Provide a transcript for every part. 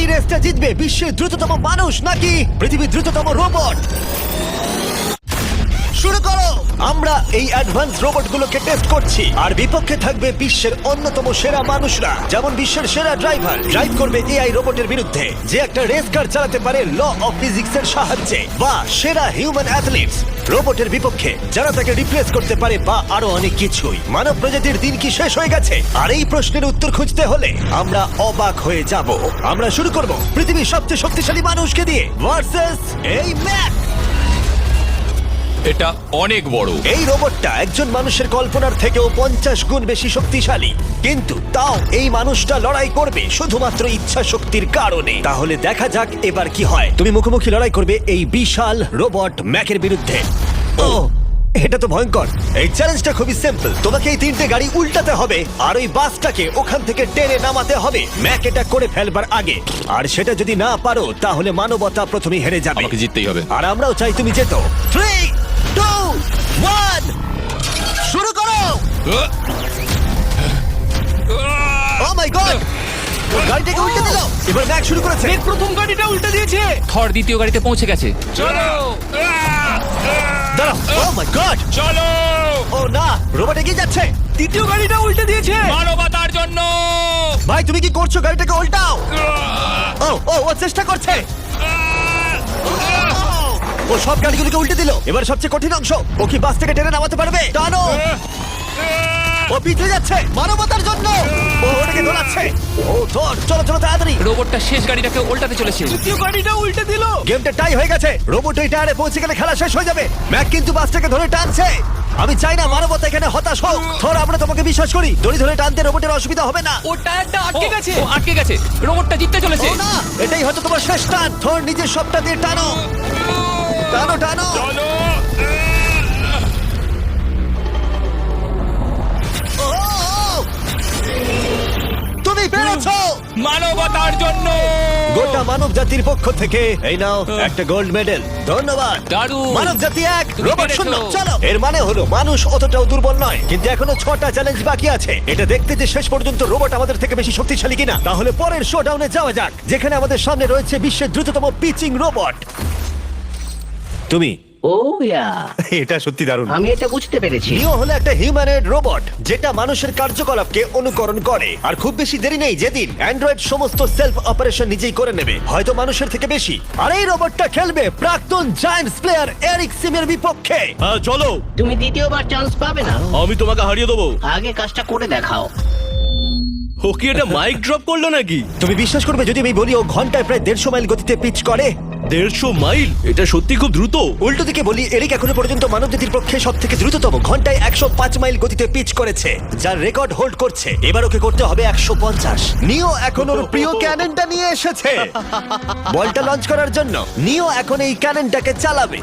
এই রেসটা জিতবে বিশ্বের দ্রুততম মানুষ নাকি পৃথিবীর দ্রুততম রোবট? শুরু করো। আমরা এই অ্যাডভান্স রোবটগুলোকে টেস্ট করছি আর বিপক্ষে থাকবে বিশ্বের অন্যতম সেরা মানুষরা, যেমন বিশ্বের সেরা ড্রাইভার ড্রাইভ করবে এআই রোবটের বিরুদ্ধে যে একটা রেস কার চালাতে পারে ল অফ ফিজিক্স এর সাহায্যে, বা সেরা হিউম্যান অ্যাথলিটস রোবটের বিপক্ষে যারা তাকে রিপ্লেস করতে পারে, বা আরো অনেক কিছুই। মানব প্রজাতির দিন কি শেষ হয়ে গেছে? আর এই প্রশ্নের উত্তর খুঁজতে হলে আমরা অবাক হয়ে যাব। আমরা শুরু করব পৃথিবীর সবচেয়ে শক্তিশালী মানুষকে দিয়ে ভার্সেস এই ম্যাক। এটা অনেক বড়। এই রোবটটা একজন মানুষের কল্পনার থেকেও 50 গুণ বেশি শক্তিশালী, কিন্তু তাও এই মানুষটা লড়াই করবে শুধুমাত্র ইচ্ছা শক্তির কারণে। তাহলে দেখা যাক এবার কি হয়। তুমি মুখোমুখি লড়াই করবে এই বিশাল রোবট ম্যাকের বিরুদ্ধে। ও, এটা তো ভয়ঙ্কর। এই চ্যালেঞ্জটা খুবই সিম্পল। তোমাকে এই 3টে গাড়ি উল্টাতে হবে আর ওই বাসটাকে ওখান থেকে টেনে নামাতে হবে ম্যাক এটা করে ফেলবার আগে। আর সেটা যদি না পারো তাহলে মানবতা প্রথমেই হেরে যাবে। আমাকে জিততেই হবে। আর আমরাও চাই তুমি যেতো। 3, 2, 1 শুরু করো। ও মাই গড, গাড়িটাকে উল্টে দিল। এবার ম্যাক শুরু করেছে। প্রথম গাড়িটা উল্টে দিয়েছে। থর দ্বিতীয় গাড়িতে পৌঁছে গেছে। চলো দাঁড়াও। ও মাই গড, চলো, ও না, রোবট এগিয়ে যাচ্ছে। দ্বিতীয় গাড়িটা উল্টে দিয়েছে। মানবতার জন্য। ভাই তুমি কি করছো? গাড়িটাকে উল্টাও। ও ও ও চেষ্টা করছে। ও সব গাড়িগুলোকে উল্টে দিল। এবার সবচেয়ে কঠিন অংশ, ও কি বাস থেকে টেনে নামাতে পারবে? টানো। ও পিছলে যাচ্ছে মানবতার জন্য। ও ওটাকে দোলাচ্ছে। ও ধর, চলো চলো তাড়াতাড়ি। রোবটটা শেষ গাড়িটাকে উল্টাতে চলেছে। দ্বিতীয় গাড়িটা উল্টে দিল। গেমটা টাই হয়ে গেছে। রোবট ওই টায়ারে পৌঁছে গেলে খেলা শেষ হয়ে যাবে। ম্যাক কিন্তু বাসটাকে ধরে টানছে। আমি চাই না মানবতা এখানে হতাশ হোক। থর, আমরা তোমাকে বিশ্বাস করি। দড়ি ধরে টানতে রোবটের অসুবিধা হবে না। ও টায়ারটা আটকে গেছে। ও আটকে গেছে। রোবটটা জিততে চলেছে। ও না, এটাই হয়তো তোমার শেষ টান। থর নিজের সবটা দিয়ে টানো, টানো টানো। চলো। ও, তুমি পেরেছো। মানবতার জন্য। গোটা মানব জাতির পক্ষ থেকে এই নাও একটা গোল্ড মেডেল। ধন্যবাদ। দারুণ। মানব জাতি এক, তুমি রোবট পেরেছো। শূন্য। চলো, এর মানে হলো মানুষ অতটাও দুর্বল নয়, কিন্তু এখনো 6টা চ্যালেঞ্জ বাকি আছে। এটা দেখতে যে শেষ পর্যন্ত রোবট আমাদের থেকে বেশি শক্তিশালী কিনা। তাহলে পরের শোডাউনে যাওয়া যাক, যেখানে আমাদের সামনে রয়েছে বিশ্বের দ্রুততম পিচিং রোবট। তুমি ও ইয়া, এটা সত্যি দারুণ। আমি এটা বুঝতে পেরেছি। নিও হলো একটা হিউম্যানয়েড রোবট যেটা মানুষের কার্যকলাপকে অনুকরণ করে। আর খুব বেশি দেরি নেই, যেদিন অ্যান্ড্রয়েড সমস্ত সেলফ অপারেশন নিজেই করে নেবে, হয়তো মানুষের থেকে বেশি। আর এই রোবটটা খেলবে প্রাক্তন জায়ান্টস প্লেয়ার এরিক সিমের বিপক্ষে। হ্যাঁ চলো, তুমি দ্বিতীয়বার চান্স পাবে না। আমি তোমাকে হারিয়ে দেবো। আগে কাজটা করে দেখাও। ও কি এটা মাইক ড্রপ করলো নাকি? তুমি বিশ্বাস করবে যদি আমি বলি ও ঘন্টায় প্রায় 150 মাইল গতিতে পিচ করে? 150 মাইল? এটা সত্যি খুব দ্রুত। উল্টো দিকে বলি, এরিক এখনো পর্যন্ত মানবজাতির পক্ষে সব থেকে দ্রুততম ঘন্টায় 105 মাইল গতিতে পিচ করেছে, যার রেকর্ড হোল্ড করছে। এবার ওকে করতে হবে 150। নিও এখন ওর প্রিয় ক্যাননটা নিয়ে এসেছে বলটা লঞ্চ করার জন্য। নিও এখন এই ক্যাননটাকে চালাবে।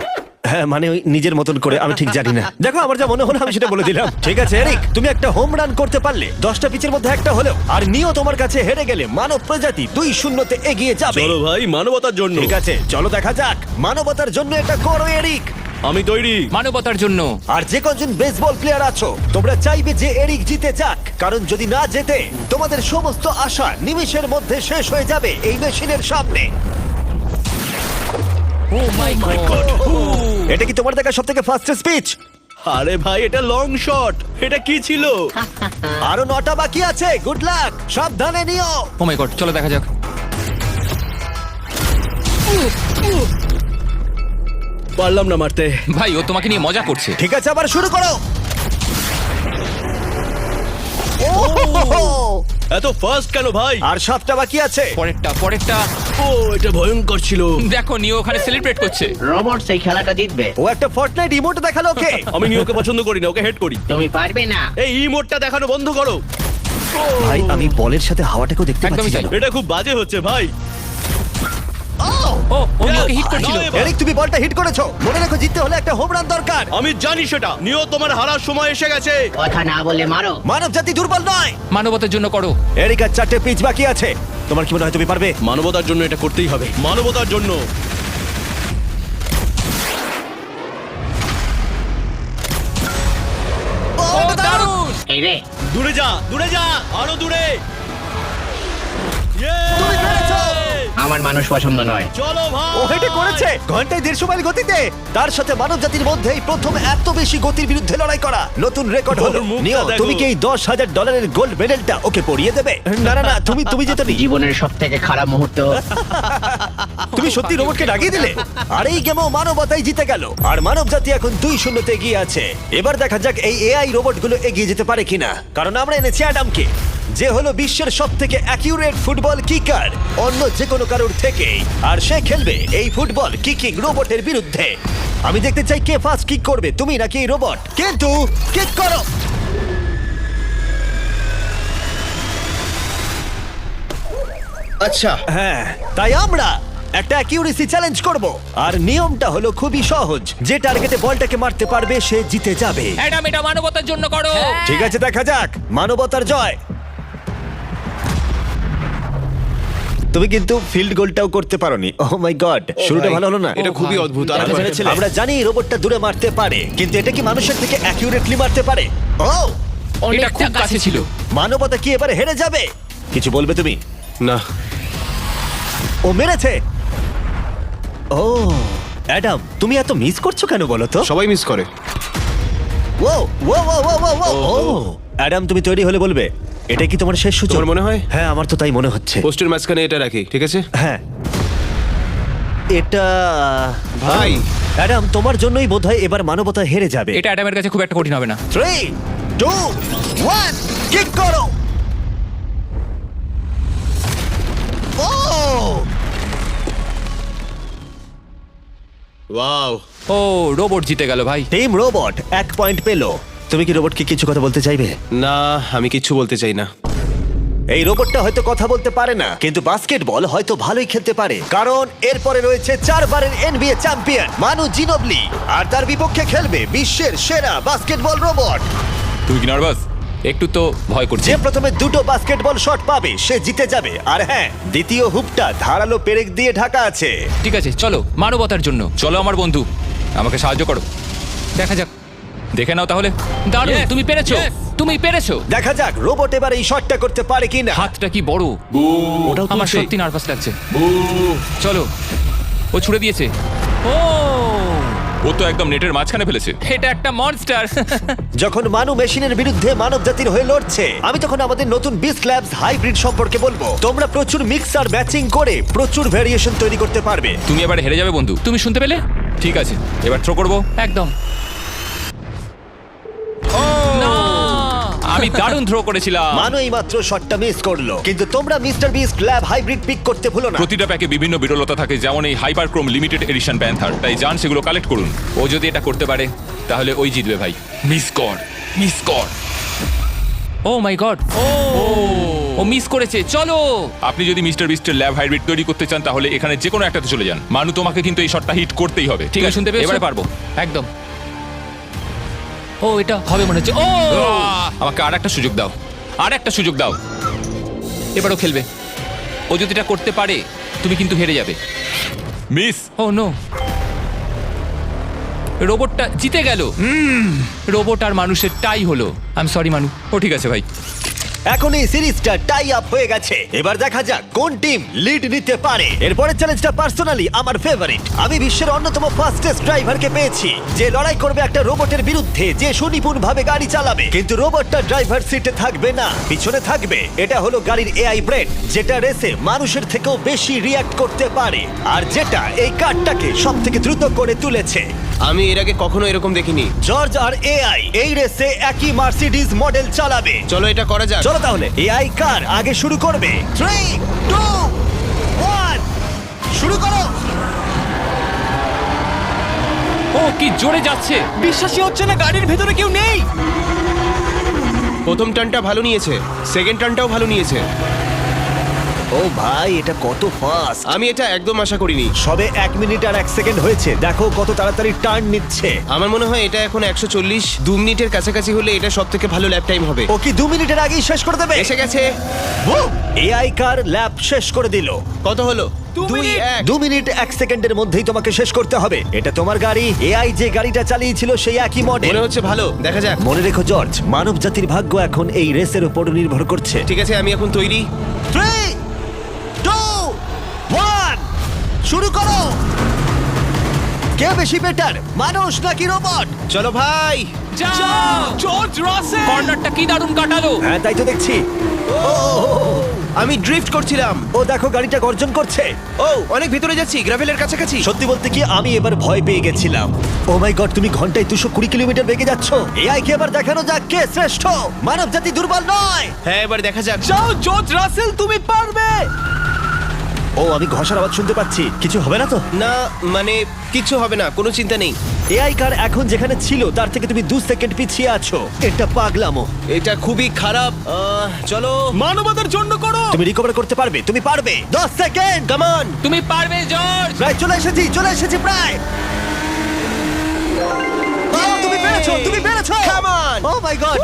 হ্যাঁ, মানে ওই নিজের মতন করে, আমি ঠিক জানি না। দেখো, আমার যা মনে হলো আমি সেটা বলে দিলাম। ঠিক আছে এরিক, তুমি একটা হোম রান করতে পারলে 10টা পিচের মধ্যে একটা হলেও, আর নিও তোমার কাছে হেরে গেলে মানব প্রজাতি 2-0 এগিয়ে যাবে। চলো ভাই, মানবতার জন্য। ঠিক আছে, চলো দেখা যাক। মানবতার জন্য এটা করো এরিক। আমি তৈরি। মানবতার জন্য। আর যে কজন বেসবল প্লেয়ার আছো, তোমরা চাইবে যে এরিক জিতে যাক, কারণ যদি না জেতে তোমাদের সমস্ত আশা নিমেষের মধ্যে শেষ হয়ে যাবে এই মেশিনের সামনে। ও মাই গড। এটা কি তোমার দেখা সবথেকে ফাস্টেস্ট স্পিচ? আরে ভাই, এটা লং শট। এটা কি ছিল? আরো 9টা বাকি আছে। গুড লাক, সাবধানে নিও। ও মাই গড, চলো দেখা যাক। পারলাম না মারতে। ভাই, ও তোমাকে নিয়ে মজা করছে। ঠিক আছে, আবার শুরু করো। ওহো! এত ফাস্ট কেন ভাই? আর 7টা বাকি আছে। পরেরটা। ও, এটা ভয়ঙ্কর ছিল। দেখো, নিও ওখানে সেলিব্রেট করছে। রোবট সেই খেলাটা জিতবে। ও একটা ফর্টনাইট ইমোট দেখালো ওকে। আমি নিয়োকে পছন্দ করি না, ওকে হেড করি। তুমি পারবে না। এই ইমোটটা দেখানো বন্ধ করো। ভাই, আমি বলের সাথে হাওয়াটাকেও দেখতে একদমই পাচ্ছি। তাই। জানো? এটা খুব বাজে হচ্ছে ভাই। ও নিওকে হিট করছিল। নাও এবার। এরিক, তুমি বলটা হিট করেছো। মনে রাখো, জিততে হলে একটা হোম রান দরকার। আমি জানি সেটা। নিও, তোমার হারার সময় এসে গেছে। কথা না বলে মারো। মানব জাতি দুর্বল নয়। মানবতার জন্য করো। এরিক, আর 4টে পিচ বাকি আছে। তোমার কি মনে হয় তুমি পারবে? মানবতার জন্য এটা করতেই হবে। মানবতার জন্য। ও, এটা দারুণ। এই রে, দূরে যা, দূরে যা, আরো দূরে। তুমি পেরেছো। আমার মানুষ পছন্দ নয়। চলো ভাই। ও হেটে করেছে ঘন্টায় 150 মাইল গতিতে। তার সাথে মানব জাতির মধ্যেই প্রথম এত বেশি গতির বিরুদ্ধে লড়াই করা নতুন রেকর্ড হলো। ওর মুখটা নিও, দেখো। তুমি কি এই $10,000 গোল্ড মেডেলটা ওকে পরিয়ে দেবে? না না না, তুমি যেতে নি। জীবনের সব থেকে খারাপ মুহূর্ত। তুমি সত্যি রোবটকে ডাকিয়ে দিলে। আর এই গেমও মানবতাই জিতে গেল। আর মানব জাতি এখন 2-0 এগিয়ে আছে। এবার দেখা যাক এই এআই রোবটগুলো এগিয়ে যেতে পারে কিনা, কারণ আমরা এনেছি অ্যাডামকে, যে হলো বিশ্বের সবথেকে অ্যাকিউরেট ফুটবল কিকার অন্য যে কোনো কারোর থেকে। আর সে খেলবে এই ফুটবল কিকিং রোবটের বিরুদ্ধে। আমি দেখতে চাই কে ফার্স্ট কিক করবে, তুমি নাকি এই রোবট। কিন্তু কিক করো। আচ্ছা হ্যাঁ, তাই আমরা একটা অ্যাকিউরেসি চ্যালেঞ্জ করব। আর নিয়মটা হলো খুবই সহজ, যে টার্গেটে বলটাকে মারতে পারবে সে জিতে যাবে। অ্যাডাম, এটা মানবতার জন্য করো। ঠিক আছে, দেখা যাক মানবতার জয়। তুমি কিন্তু ফিল্ড গোলটাও করতে পারোনি। ওহ মাই গড, শুরুটা ভাই, ভালো হলো না। এটা খুবই অদ্ভুত। আর আমরা ভেবেছিলাম- আমরা জানি এই রোবটটা দূরে মারতে পারে, কিন্তু এটা কি মানুষের থেকে অ্যাকিউরেটলি মারতে পারে? ও, এটা খুব কাছে ছিল। মানবতা কি এবারে হেরে যাবে? কিছু বলবে তুমি? না, ও মেরেছে। ও অ্যাডাম, তুমি এত মিস করছো কেন বলো তো? সবাই মিস করে। ও ও ও ও ও ও ও অ্যাডাম, তুমি তৈরি হলে বলবে। এটা কি তোমার শেষ সূচক? তোমার মনে হয়? হ্যাঁ, আমার তো তাই মনে হচ্ছে। পোস্টের মাঝখানে এটা রাখি, ঠিক আছে? হ্যাঁ, এটা ভাই। অ্যাডাম, তোমার জন্যই বোধহয় এবার মানবতা হেরে যাবে। এটা অ্যাডামের কাছে খুব একটা কঠিন হবে না। 3, 2, 1, কিক করো। ও ওয়াও। ও, রোবট জিতে গেল ভাই। টিম রোবট 1 পয়েন্ট পেলো। তুমি কি রোবটকে কিছু কথা বলতে চাইবে? না, আমি কিচ্ছু বলতে চাই না। এই রোবটটা হয়তো কথা বলতে পারে না, কিন্তু বাস্কেটবল হয়তো ভালোই খেলতে পারে, কারণ এরপরে রয়েছে 4 বারের NBA চ্যাম্পিয়ন মানু জিনোবলি। আর তার বিপক্ষে খেলবে বিশ্বের সেরা বাস্কেটবল রোবট। তুমি কি নার্ভাস? একটু তো ভয় করছে। যে প্রথমে 2টো বাস্কেটবল শট পাবে সে জিতে যাবে। আর হ্যাঁ, দ্বিতীয় হুপটা ধারালো পেরেক দিয়ে ঢাকা আছে। ঠিক আছে, চলো মানবতার জন্য। চলো আমার বন্ধু, আমাকে সাহায্য করো। দেখা যাক, দেখে নাও তাহলে। দারুণ, তুমি পেরেছো, তুমি পেরেছো। দেখা যাক রোবট এবার এই শটটা করতে পারে কিনা। হাতটা কি বড়! ওটাও আমার তুলছে। সত্যি নার্ভাস লাগছে। চলো, ও ছুড়ে দিয়েছে। ও, ও তো একদম নেটের মাঝখানে ফেলেছে। এটা একটা মনস্টার। যখন মানু মেশিনের বিরুদ্ধে মানব জাতির হয়ে লড়ছে, আমি তখন আমাদের নতুন বিস্ট ল্যাবস হাইব্রিড সম্পর্কে বলবো। তোমরা প্রচুর মিক্সার ম্যাচিং করে প্রচুর ভেরিয়েশন তৈরি করতে পারবে। তুমি এবার হেরে যাবে বন্ধু, তুমি শুনতে পেলে? ঠিক আছে, এবার থ্রো করবো। একদম। না! আমি দারুণ থ্রো করেছিলাম। মানু এই মাত্র শটটা মিস করলো, কিন্তু তোমরা Mister Beast lab hybrid pick করতে ভুলো না। প্রতিটা প্যাকে বিভিন্ন বিরলতা থাকে, যেমন এই হাইপারক্রোম লিমিটেড এডিশন প্যান্থার। তাই যান সেগুলো কালেক্ট করুন। ও যদি এটা করতে পারে তাহলে ওই জিতবে ভাই। মিস কর, মিস কর। ও মাই গড, ও মিস করেছে। চলো, আপনি যদি মিস্টার বিস্টের ল্যাব হাইব্রিড তৈরি করতে চান তাহলে এখানে যে কোনো একটাতে চলে যান। মানু, তোমাকে কিন্তু এই শটটা হিট করতেই হবে। ঠিক আছে, শুনতে পেয়েছো? এবারে পারবো একদম। ও, এটা হবে মনে হচ্ছে। ও, আমাকে আর একটা সুযোগ দাও, আর একটা সুযোগ দাও। এবারও খেলবে। ও যদি এটা করতে পারে তুমি কিন্তু হেরে যাবে। মিস। ও নো, রোবটটা জিতে গেল। রোবট আর মানুষের টাই হলো। আই এম সরি মানু। ও ঠিক আছে ভাই। এখন এই সিরিজটা টাই আপ হয়ে গেছে। এবার দেখা যাক কোন টিম লিড নিতে পারে। এরপরের চ্যালেঞ্জটা পার্সোনালি আমার ফেভারিট। আমি বিশ্বের অন্যতম ফাস্টেস্ট ড্রাইভারকে পেয়েছি, যে লড়াই করবে একটা রোবটের বিরুদ্ধে যে সুনিপুণ ভাবে গাড়ি চালাবে। কিন্তু রোবটটা ড্রাইভার সিটে থাকবে না, পিছনে থাকবে। এটা হলো গাড়ির এআই ব্রেন, যেটা রেসে মানুষের থেকেও বেশি রিয়াক্ট করতে পারে, আর যেটা এই কারটাকে সব থেকে দ্রুত করে তুলেছে। আমি এর আগে কখনো এরকম দেখিনি। জর্জ আর এআই এই রেসে একই মার্সিডিজ মডেল চালাবে। চলো এটা করা যাক। চলো তাহলে এআই কার আগে শুরু করবে। 3, 2, 1, শুরু করো। ও কি জোরে যাচ্ছে! বিশ্বাসই হচ্ছে না গাড়ির ভেতরে কেউ নেই। প্রথম টার্নটা ভালো নিয়েছে, সেকেন্ড টার্নটাও ভালো নিয়েছে। ও ভাই, এটা কত ফাস্ট! আমি এটা একদম আশা করিনি। সবে 1 মিনিট আর 1 সেকেন্ড হয়েছে, দেখো কত তাড়াতাড়ি টার্ন নিচ্ছে। আমার মনে হয় এটা এখন 140, 2 মিনিটের কাছাকাছি হলে এটা সব থেকে ভালো ল্যাপ টাইম হবে। ও কি 2 মিনিটের আগেই শেষ করে দেবে? এসে গেছে। এআই কার ল্যাব শেষ করে দিল। কত হলো? 2 মিনিট। 2 মিনিট 1 সেকেন্ডের মধ্যেই তোমাকে শেষ করতে হবে। এটা তোমার গাড়ি। এআই যে গাড়িটা চালিয়েছিল সেই একই মডেল। মনে হচ্ছে ভালো, দেখা যাক। মনে রেখো জর্জ, মানব জাতির ভাগ্য এখন এই রেসের উপর নির্ভর করছে। ঠিক আছে, আমি এখন তৈরি। 3, 2, 1, শুরু করো। কে বেশি বেটার, মানুষ নাকি রোবট? চলো ভাই। যাও জর্জ রাসেল কর্নারটা কি দারুণ কাটালো। হ্যাঁ তাই তো দেখছি। আমি ড্রিফট করছিলাম। ও দেখো গাড়িটা গর্জন করছে। ও অনেক ভিতরে যাচ্ছি, গ্রাভেলের কাছাকাছি। সত্যি বলতে কি আমি এবার ভয় পেয়ে গেছিলাম। ও মাই গড, তুমি ঘন্টায় 220 কিলোমিটার বেগে যাচ্ছ। এআই কে এবার দেখানো যাক কে শ্রেষ্ঠ। মানব জাতি দুর্বল নয়। হ্যাঁ এবার দেখা যাক। যাও জর্জ রাসেল, তুমি পারবে। ও আমি ঘষার আওয়াজ শুনতে পাচ্ছি, কিছু হবে না তো? না মানে কিচ্ছু হবে না, কোনো চিন্তা নেই। এআই কার এখন যেখানে ছিল তার থেকে তুমি 2 সেকেন্ড পিছিয়ে আছো। এটা পাগলামো। এটা খুবই খারাপ। চলো। মানবতার জন্য করো। তুমি রিকভার করতে পারবে, তুমি পারবে। 10 সেকেন্ড। Come on. তুমি পারবে জর্জ। প্রায় চলে এসেছি প্রায়। ও, তুমি পেরেছো, তুমি পেরেছো। Come on. O my god.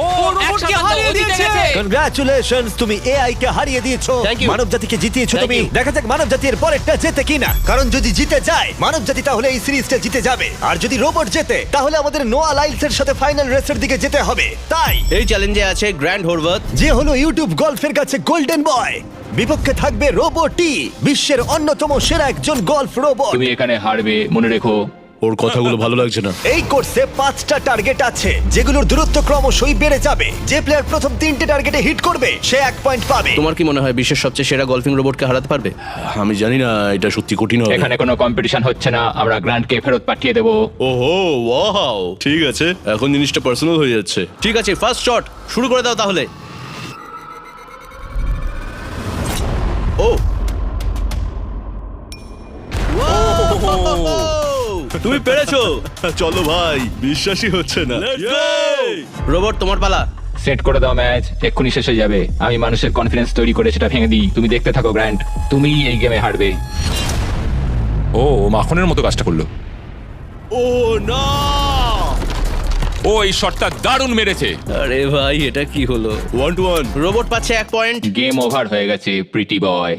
ও রোবটকে একসাথে হারিয়ে ও জিতে দিয়েছে। গেছে। কংগ্রাচুলেশনস, তুমি এআই কে হারিয়ে দিয়েছো। Thank you. মানব জাতিকে জিতিয়েছো Thank তুমি। you. দেখা যাক মানব জাতির পরেরটা জেতে কিনা। কারণ যদি জিতে যায় মানব জাতি তাহলে এই সিরিজটা জিতে যাবে। আর যদি রোবট জেতে তাহলে আমাদের নোয়া লাইলসের সাথে ফাইনাল রেসের দিকে যেতে হবে। তাই এই চ্যালেঞ্জে আছে গ্র্যান্ড হোরভাত। যে হলো ইউটিউব গল্ফের কাছে গোল্ডেন বয়, বিপক্ষে থাকবে রোবটই, বিশ্বের অন্যতম সেরা একজন গল্ফ রোবট। তুমি এখানে হারবে মনে রেখো। ওর কথাগুলো ভালো লাগছে না। এই কোর্সে 5টা টার্গেট আছে যেগুলোর দূরত্ব ক্রমশই বেড়ে যাবে। যে প্লেয়ার প্রথম 3টে টার্গেটে হিট করবে সে 1 পয়েন্ট পাবে। তোমার কি মনে হয় বিশ্বের সবচেয়ে সেরা গলফিং রোবটকে হারাতে পারবে? আমি জানি না, এটা সত্যি কঠিন হবে। এখানে কোনো কম্পিটিশন হচ্ছে না, আমরা গ্র্যান্ডকে ফেরত পাঠিয়ে দেবো। ওহো ওয়াও, ঠিক আছে, এখন জিনিসটা পার্সোনাল হয়ে যাচ্ছে। ঠিক আছে, ফার্স্ট শট শুরু করে দাও তাহলে। ও তুমি পেরেছো। চলো ভাই, বিশ্বাসই হচ্ছে না। রোবট তোমার পালা। সেট করে দাও ম্যাচ, এক্ষুনি শেষ হয়ে যাবে। আমি মানুষের কনফিডেন্স তৈরি করে সেটা ভেঙে দিই। তুমি দেখতে থাকো গ্র্যান্ড, তুমি এই গেমে হারবে। ও মাখনের মতো কাজটা করলো। ও না, ও এই শটটা দারুণ মেরেছে। আরে ভাই এটা কি হলো? 1-1। রোবট পাচ্ছে 1 পয়েন্ট। গেম ওভার হয়ে গেছে প্রিটি বয়।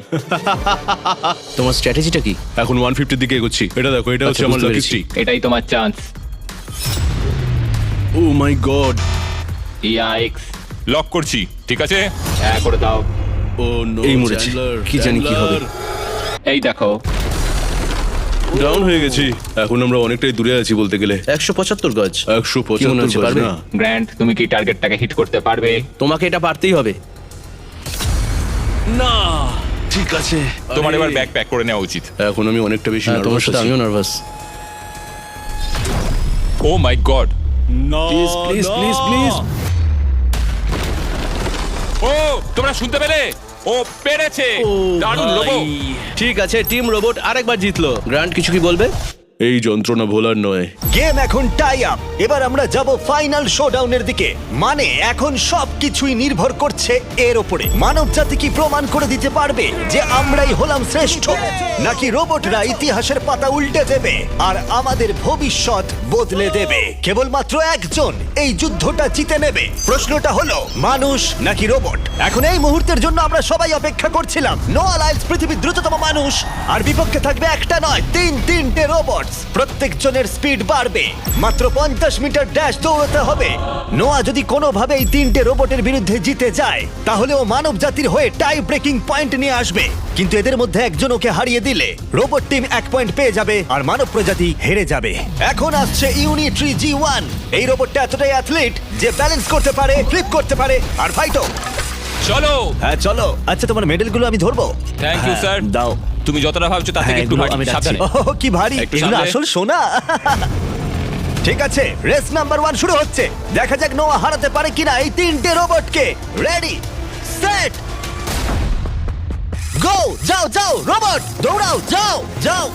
তোমার স্ট্র্যাটেজিটা কি? এখন 150 দিকে এগোচ্ছি। এটা দেখো, এটা হচ্ছে আচ্ছা, আমার বুঝতে লাকি পেরেছি। স্ট্রিক। এটাই তোমার chance. O my god. Yikes, lock করছি। ঠিক আছে, হ্যাঁ করে দাও। ও নো, এই মরেছে। কি জানি কি হবে। এই দেখো, ডাউন হয়ে গেছি। এখন আমরা অনেকটাই দূরে আছি বলতে গেলে। 175 গজ। কি মনে 175 হচ্ছে, গজ পারবে? না। গ্র্যান্ড তুমি কি টার্গেটটাকে হিট করতে পারবে? তোমাকে এটা পারতেই হবে। না, ঠিক আছে। তোমার আরে, এবার ব্যাগ প্যাক করে নেওয়া উচিত। এখন আমি অনেকটা বেশি হ্যাঁ, তোমার নার্ভাস সাথে আছি। আমিও নার্ভাস। Oh my god. না, প্লিজ প্লিজ না। Please please. ও তোমরা শুনতে পেলে? ও পেরেছে। দারুণ লোবো। ঠিক আছে, টিম রোবট আরেকবার জিতলো। গ্র্যান্ড কিছু কি বলবে? এই যন্ত্রণা ভোলার নয়। গেম এখন টাই আপ। এবার আমরা যাব ফাইনাল শোডাউনের দিকে। মানে এখন সবকিছুই নির্ভর করছে এর উপরে। মানব জাতি কি প্রমাণ করে দিতে পারবে যে আমরাই হলাম শ্রেষ্ঠ, নাকি রোবটরা ইতিহাসের পাতা উল্টে দেবে আর আমাদের ভবিষ্যৎ বদলে দেবে? কেবলমাত্র একজন এই যুদ্ধটা জিতে নেবে। প্রশ্নটা হলো মানুষ নাকি রোবট। এখন এই মুহূর্তের জন্য আমরা সবাই অপেক্ষা করছিলাম। নোয়া লাইলস পৃথিবীর দ্রুততম মানুষ, আর বিপক্ষে থাকবে একটা নয় 3টে রোবট। প্রত্যেকজনের স্পিড বাড়বে। মাত্র 50 মিটার ড্যাশ দৌড়াতে হবে। নোয়া যদি কোনোভাবে এই 3টে রোবটের বিরুদ্ধে জিতে যায় তাহলে ও মানব জাতির হয়ে টাই ব্রেকিং পয়েন্ট নিয়ে আসবে। কিন্তু এদের মধ্যে একজন ওকে হারিয়ে দিলে রোবট টিম 1 পয়েন্ট পেয়ে যাবে আর মানব প্রজাতি হেরে যাবে। এখন আসছে ইউনিট্রি G1। এই রোবটটা এতটাই অ্যাথলিট যে ব্যালেন্স করতে পারে, ফ্লিপ করতে পারে আর ফাইটও। চলো। হ্যাঁ চলো। আচ্ছা তোমার মেডেলগুলো আমি ধরবো? Thank you sir. দাও। তুমি যতটা ভাবছো তার হ্যাঁ, থেকে একটু এগুলো ভারী। আমি রাখছি। সাবধানে। ওহ, কি ভারী। একটু এগুলো সামলে। আসল সোনা। ঠিক আছে, রেস নাম্বার 1 শুরু হচ্ছে। দেখা যাক নোয়া হারাতে পারে কিনা এই 3টে রোবটকে। রেডি, সেট, গো। যাও যাও রোবট, দৌড়াও, যাও যাও।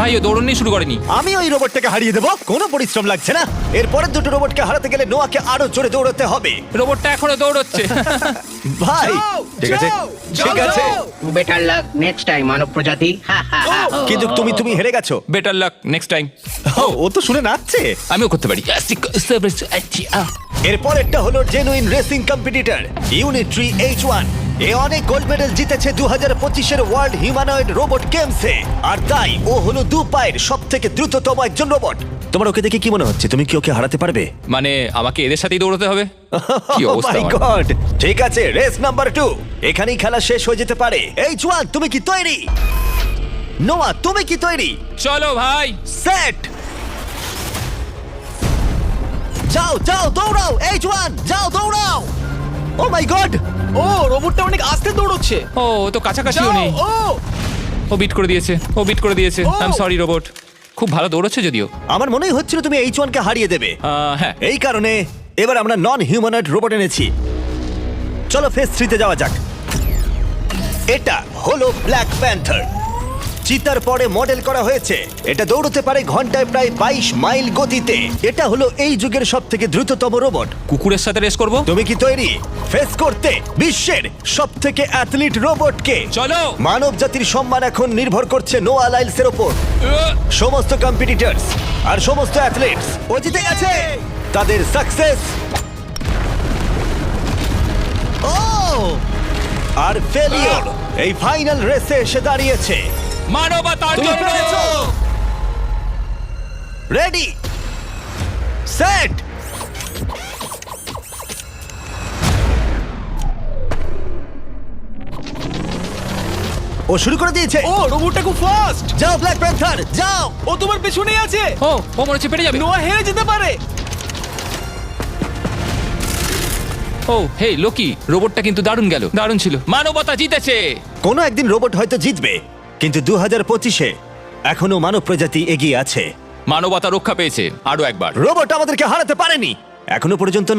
ভাই ও দৌড়নি শুরু করেনি। আমি ওই রোবটটাকে হারিয়ে দেবো, কোনো পরিশ্রম লাগছে না। এরপরের 2টো রোবটকে হারাতে গেলে নোয়াকে আরো জোরে দৌড়াতে হবে। রোবটটা এখনো দৌড়চ্ছে। ভাই ঠিক আছে, ঠিক আছে, বেটার লাক নেক্সট টাইম মানব প্রজাতি। কিন্তু তুমি হেরে গেছো। Better luck next time. ও তো শুনে নাচছে। আমিও করতে পারি। এরপরেরটা হলো genuine racing competitor Unitree H1। এ অনেক গোল্ড মেডেল জিতেছে 2025-এর ওয়ার্ল্ড হিউম্যানয়েড রোবট গেমসে, আর তাই ও হলো 2 পায়ের সবথেকে দ্রুততম একজন রোবট। তোমার ওকে দেখে কি মনে হচ্ছে? তুমি কি ওকে হারাতে পারবে? মানে আমাকে এদের সাথেই দৌড়াতে হবে? কি Oh অবস্থা my আমার। God! ঠিক আছে, রেস নাম্বার 2। এখানেই খেলা শেষ হয়ে যেতে পারে। H1 তুমি কি তৈরি? নোয়া তুমি কি তৈরি? চলো ভাই। সেট, যাও যাও দৌড়াও H1, যাও দৌড়াও। ও মাই গড, ও রোবটটা অনেক আস্তে দৌড়চ্ছে। ও ও তো কাছাকাছিও যাও, নেই। ও বিট করে দিয়েছে, ও বিট করে দিয়েছে। Oh! I am sorry robot. খুব ভালো দৌড়চ্ছে যদিও। আমার মনেই হচ্ছিল তুমি H1 কে হারিয়ে দেবে। হ্যাঁ। এই কারণে এবার আমরা নন হিউম্যানয়েড রোবট এনেছি। চলো ফেজ 3 তে যাওয়া যাক। এটা হলো ব্ল্যাক প্যান্থার, চিতার পরে মডেল করা হয়েছে। এটা দৌড়তে পারে ঘন্টায় প্রায় 22 মাইল গতিতে। এটা হলো এই যুগের সবথেকে দ্রুততম রোবট। কুকুরের সাথে রেস করব। তুমি কি তৈরি ফেস করতে বিশ্বের সবথেকে অ্যাথলিট রোবটকে? চলো। মানব জাতির সম্মান এখন নির্ভর করছে নোয়া লাইলসের ওপর। সমস্ত কম্পিটিটরস আর সমস্ত অ্যাথলিটস ও জিতে গেছে। তাদের সাকসেস ও আর ফেলিওর এই ফাইনাল রেসে এসে দাঁড়িয়েছে। মানবতার তুমি জন্য। পেরেছো। Ready, set. ও শুরু করে দিয়েছে। ও রোবটটা খুব ফাস্ট। যাও ব্ল্যাক প্যান্থার, যাও। ও তোমার পেছনেই আছে। ও ও মনে হচ্ছে পেরে যাবে। নোয়া হেরে যেতে পারে। ও হে লোকি, রোবটটা কিন্তু দারুণ গেল, দারুণ ছিল। মানবতা জিতেছে। কোনো একদিন রোবট হয়তো জিতবে, কিন্তু 2025-এ এখনো মানব প্রজাতি এগিয়ে আছে। মানবতা রক্ষা পেয়েছে আরো একবার। রোবট আমাদেরকে হারাতে পারেনি এখনো পর্যন্ত।